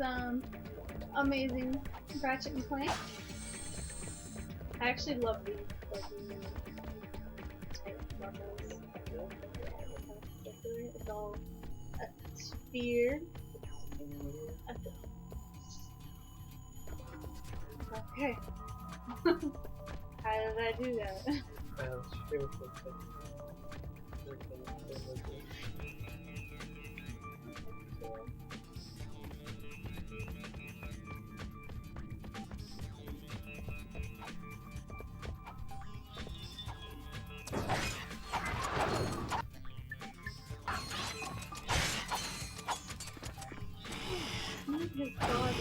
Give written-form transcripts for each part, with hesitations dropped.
some amazing Ratchet and Clank. I actually love these type levels. It's all a sphere. Okay. How did I do that? His father.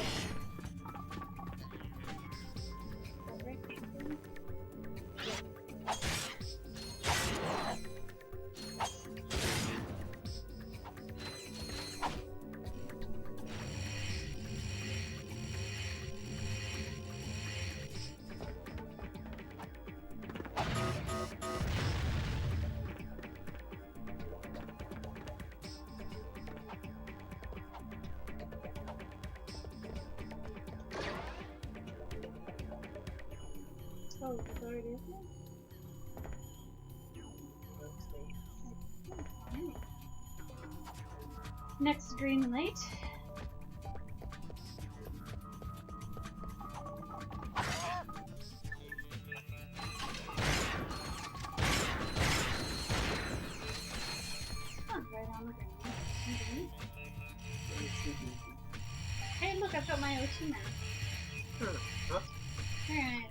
Oh, it's already in there? Next green light. Oh, right on the green. Hey, look, I've got my O2 now. Alright.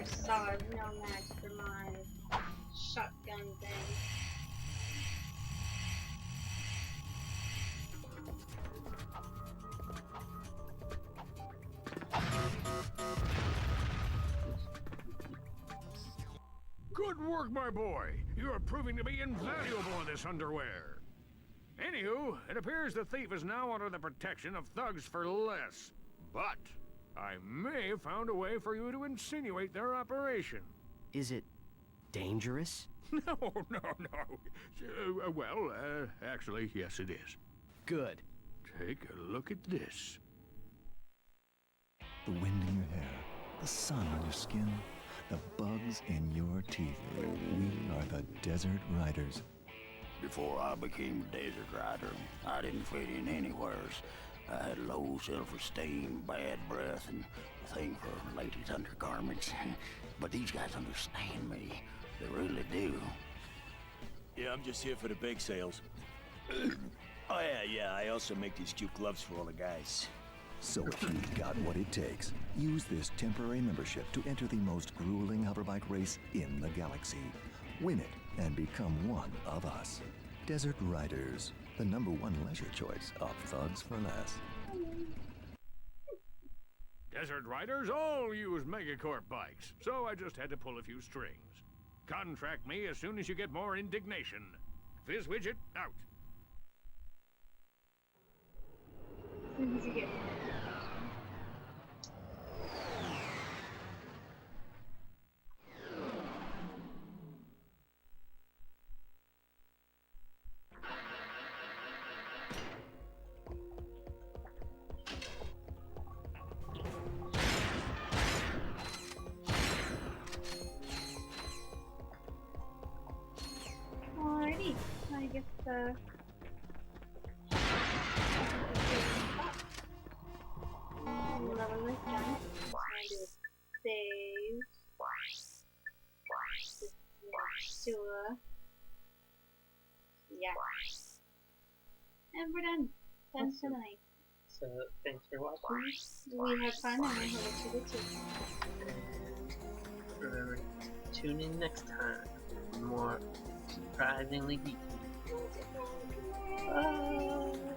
Saw is no match for my shotgun thing. Good work, my boy. You are proving to be invaluable in this underwear. Anywho, it appears the thief is now under the protection of thugs for less. But I may have found a way for you to insinuate their operation. Is it dangerous? No. Actually, yes, it is. Good. Take a look at this. The wind in your hair, the sun on your skin, the bugs in your teeth. We are the Desert Riders. Before I became a desert rider, I didn't fit in anywheres. I had low self-esteem, bad breath, and a thing for ladies' undergarments. But these guys understand me. They really do. Yeah, I'm just here for the bake sales. Oh yeah, I also make these cute gloves for all the guys. So if you've got what it takes, use this temporary membership to enter the most grueling hoverbike race in the galaxy. Win it and become one of us. Desert Riders, the #1 leisure choice of thugs for less. Desert Riders all use Megacorp bikes, so I just had to pull a few strings. Contract me as soon as you get more indignation. Fizz Widget, out. As soon as you get Alrighty, I guess level this done. Just gonna do a save. Just sure. Yeah. And we're done. Done for the night. So, thanks for watching. We had fun and I hope you did too. And remember to tune in next time for more surprisingly geeky. Bye.